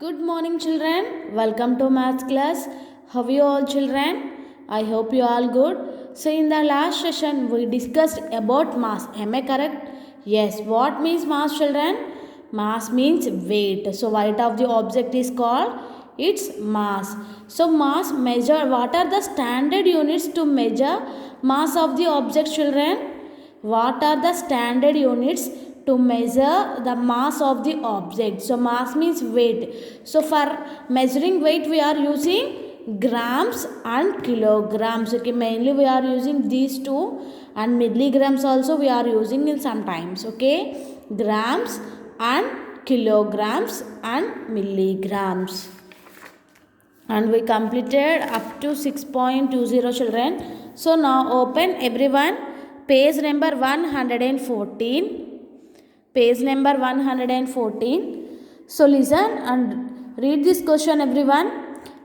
Good morning, children. Welcome to maths class. How are you all, children? I hope you all good. So, in the last session, we discussed about mass. Am I correct? Yes. What means mass, children? Mass means weight. So, weight of the object is called its mass. So, mass measure. What are the standard units to measure mass of the object, children? What are the standard units to measure the mass of the object? So mass means weight. So for measuring weight we are using grams and kilograms. Okay, mainly we are using these two, and milligrams also we are using in sometimes. Okay, grams and kilograms and milligrams. And we completed up to 6.20, children. So now open everyone page number 114. Page number 114. So listen and read this question, everyone.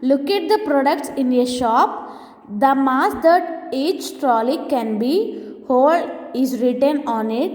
Look at the products in a shop. The mass that each trolley can be hold is written on it.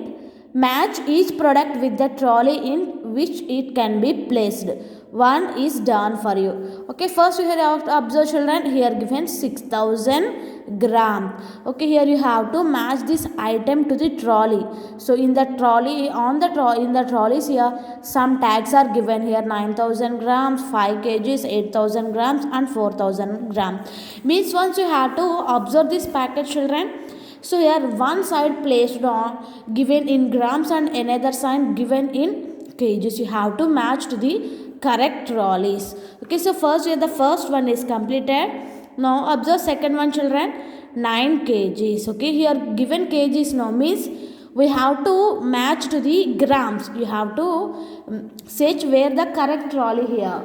Match each product with the trolley in which it can be placed. One is done for you. Okay, first you have to observe, children. Here given 6000 gram. Okay, here you have to match this item to the trolley. So in the trolley, in the trolleys here, some tags are given here: 9000 grams, 5 kgs, 8000 grams, and 4000 grams. Means once you have to observe this packet, children. So here one side placed on given in grams and another side given in kgs. You have to match to the correct trolleys. Okay, so first here the first one is completed. Now observe second one, children. 9 kgs. Okay, here given kgs now means we have to match to the grams. You have to search where the correct trolley here.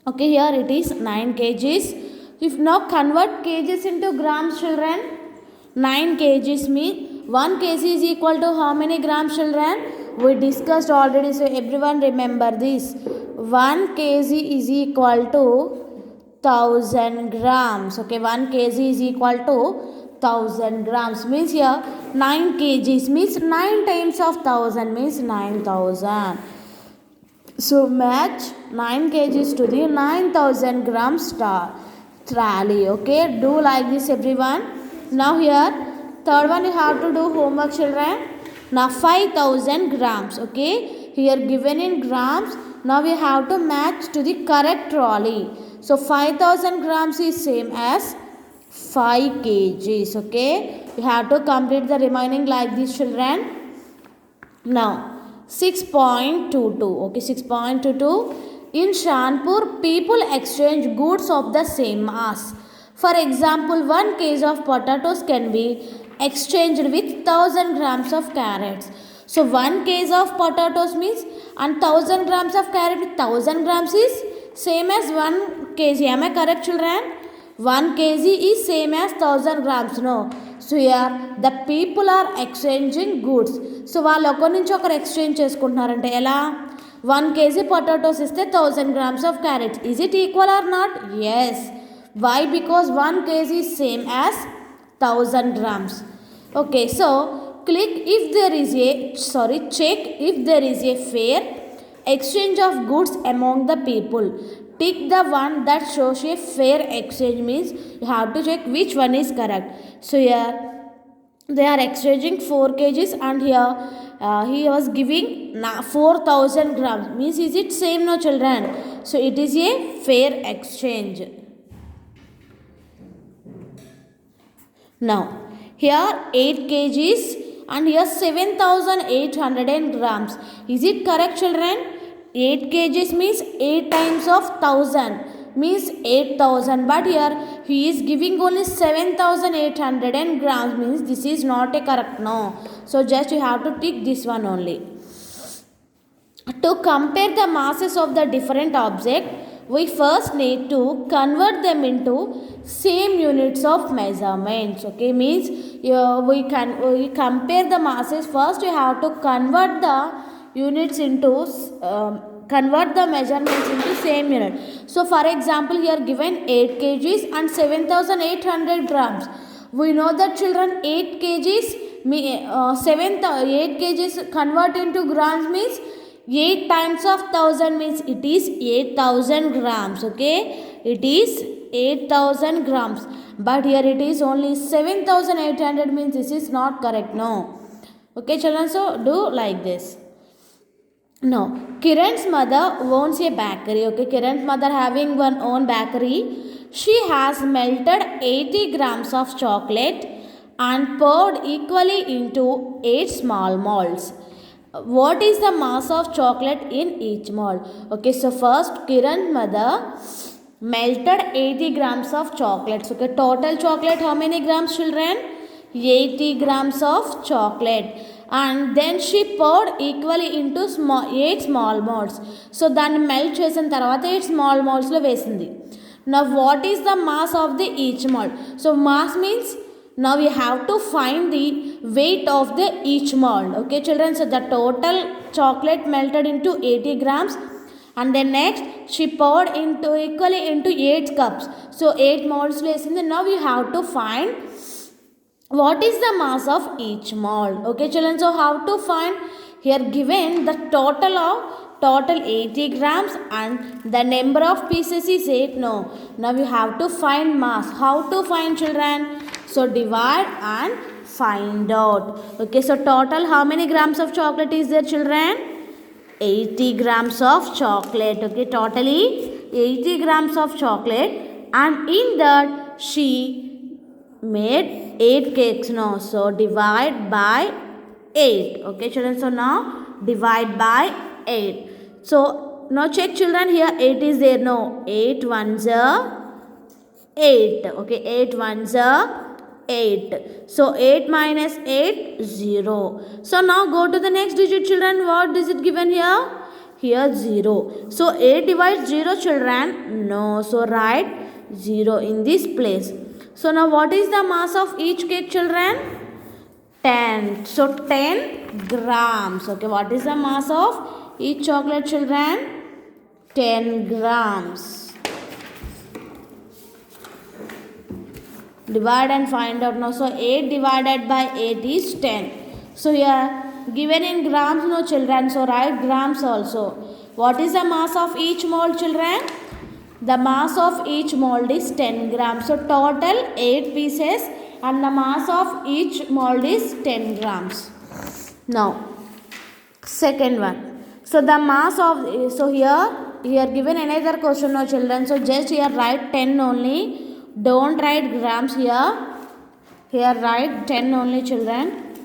Okay, here it is 9 kgs. If now convert kgs into grams, children. 9 kgs means 1 kg is equal to how many grams, children? We discussed already, so everyone remember this. 1 kg is equal to 1000 grams. Okay, 1 kg is equal to 1000 grams. Means here 9 kgs means 9 times of 1000 means 9000. So match 9 kgs to the 9000 grams trolley. Okay, do like this, everyone. Now here third one you have to do homework, children. Now 5000 grams. Okay, here given in grams. Now we have to match to the correct trolley. So 5000 grams is same as 5 kgs. Okay, you have to complete the remaining like this, children. Now 6.22. Okay, 6.22. In Shanpur, people exchange goods of the same mass. For example, 1 kg of potatoes can be exchanged with 1000 grams of carrots. So 1 kg of potatoes means and 1000 grams of carrot with 1000 grams is same as 1 kg. Am I correct, children? 1 kg is same as 1000 grams. No. So here the people are exchanging goods. So వాళ్ళు ఒకరి నుంచి ఒకరు exchange చేసుకుంటున్నారంటే ఎలా? 1 kg potatoes ఇస్తే 1000 grams of carrots. Is it equal or not? Yes. Why? Because 1 kg is same as 1000 grams. Okay, so check if there is a fair exchange of goods among the people. Tick the one that shows a fair exchange means you have to check which one is correct. So here they are exchanging 4 kgs and here he was giving 4000 grams. Means is it same, no, children? So it is a fair exchange. Now here 8 kgs and here 7800 grams. Is it correct, children? 8 kgs means 8 times of 1000 means 8000, but here he is giving only 7800 grams means this is not a correct. No, so just you have to tick this one only. To compare the masses of the different object, we first need to convert them into same units of measurements. Okay, means we compare the masses. First you have to convert the units into convert the measurements into same unit. So for example, here given 8 kgs and 7800 grams. We know that, children, 8 kgs 8 kgs convert into grams means 8 times of 1000 means it is 8000 grams. Okay, it is 8000 grams, but here it is only 7800 means this is not correct. No. Okay children, so do like this. No, Kiran's mother owns a bakery. Okay, Kiran's mother having one own bakery. She has melted 80 grams of chocolate and poured equally into 8 small molds. What is the mass of chocolate in each mold? Okay, so first Kiran's mother melted 80 grams of chocolates. Okay, total chocolate how many grams children? 80 grams of chocolate. And then she poured equally into 8 small molds. So దాన్ని melt చేసిన తర్వాత 8 small మోల్డ్స్లో వేసింది. Now what is the mass of the each mold? So mass means now we have to find the weight of the each mold. Okay children, so the total chocolate melted into 80 grams, and then next she poured into equally into 8 cups. So 8 molds వేసింది. Now you have to find what is the mass of each mold. Okay children, so how to find? Here given the total 80 grams and the number of pieces is 8. No, now you have to find mass. How to find children? So divide and find out. Okay, so total how many grams of chocolate is there children? 80 grams of chocolate. Okay, totally 80 grams of chocolate, and in that she made 8 cakes. No, so divide by 8. Okay children, so now divide by 8. So now check children, here 8 is there. No, 8 ones are 8. Okay, 8 ones are 8. So 8 minus 8, 0. So now go to the next digit children. What is it given here? Here 0. So 8 divides 0 children? No, so write 0 in this place. So now what is the mass of each cake children? 10. So 10 grams. Okay, what is the mass of each chocolate children? 10 grams. Divide and find out now. So 8 divided by 8 is 10. So here given in grams no children, so write grams also. What is the mass of each mold children? The mass of each mold is 10 grams. So total 8 pieces and the mass of each mold is 10 grams. Now second one. So the mass of, so here given another question no children. So just here write 10 only. Don't write grams here. Here write 10 only children.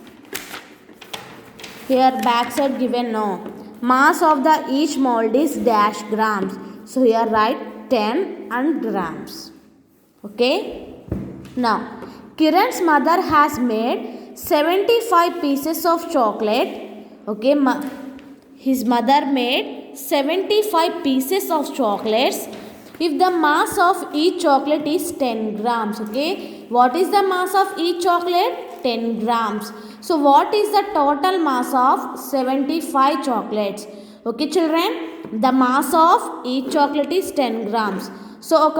Here backside given no. Mass of the each mold is dash grams. So here write 10 and grams. Okay. Now Kiran's mother has made 75 pieces of chocolate. Okay, his mother made 75 pieces of chocolates. If the mass of each chocolate is 10 grams. Okay, what is the mass of each chocolate? 10 grams. So what is the total mass of 75 chocolates? Okay children, the mass of each chocolate is 10 grams. So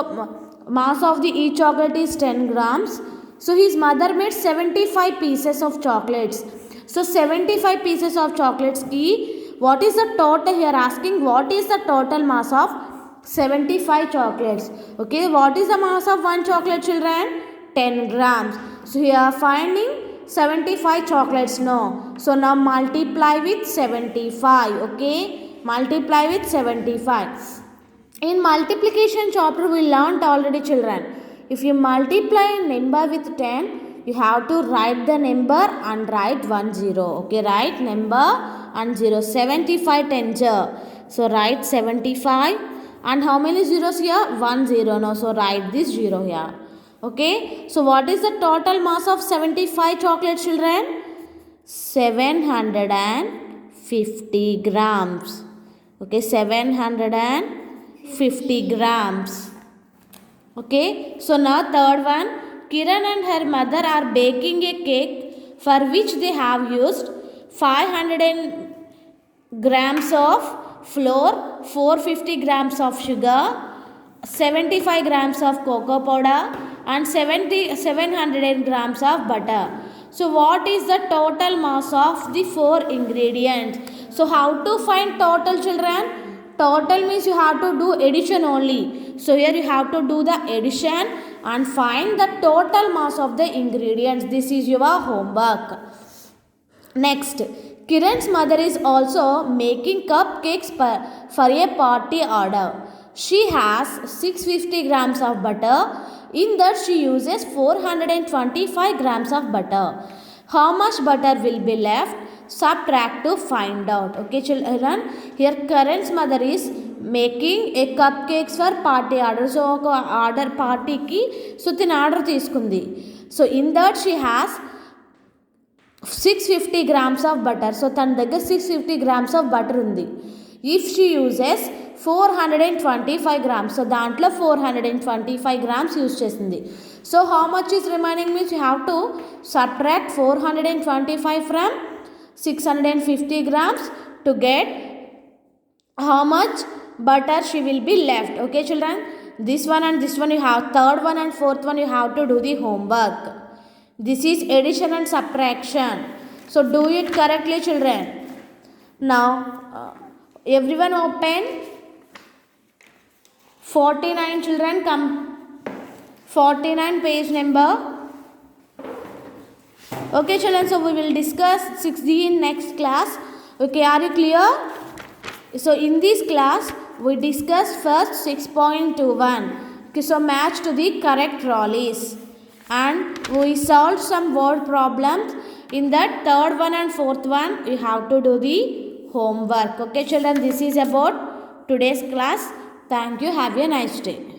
mass of the each chocolate is 10 grams. So his mother made 75 pieces of chocolates. So 75 pieces of chocolates ki what is the total? Here asking what is the total mass of 75 chocolates. Okay, what is the mass of one chocolate children? 10 grams. So here finding 75 chocolates. No, so now multiply with 75. Okay, multiply with 75. In multiplication chapter we learnt already children. If you multiply a number with 10, you have to write the number and write 10. Okay, write number and 0. 75 tens. So write 75. And how many zeros here? 10. No, so write this 0 here. Okay, so what is the total mass of 75 chocolate children? 750 grams. Okay, 750 grams. Okay, so now third one. Kiran and her mother are baking a cake for which they have used 500 grams of flour, 450 grams of sugar, 75 grams of cocoa powder and 700 grams of butter. So what is the total mass of the 4 ingredients? So how to find total, children? Total means you have to do addition only. So here you have to do the addition and find the total mass of the ingredients. This is your homework. Next, Kiran's mother is also making cupcakes for a party order. She has 650 grams of butter. In that she uses 425 grams of butter. How much butter will be left? Subtract to find out. Okay, children. Here Karan's mother is making a cupcakes for party order. So order party ki so tin order తీసుకుంది. So in that she has 650 grams of butter. So తన దగ్గర 650 grams of butter ఉంది. If she uses 425 grams, so దాంట్లో 425 grams use చేసింది. So how much is remaining means you have to subtract 425 from 650 grams to get how much butter she will be left. Okay, children, this one and this one you have, third one and fourth one you have to do the homework. This is addition and subtraction. So do it correctly, children. Now everyone open 49, children, come 49 page number. Okay, children, so we will discuss 6D in next class. Okay, are you clear? So in this class we discussed first 6.21. Okay, so match to the correct trolleys, and we solved some word problems. In that third one and fourth one you have to do the homework. Okay, children, this is about today's class. Thank you. Have a nice day.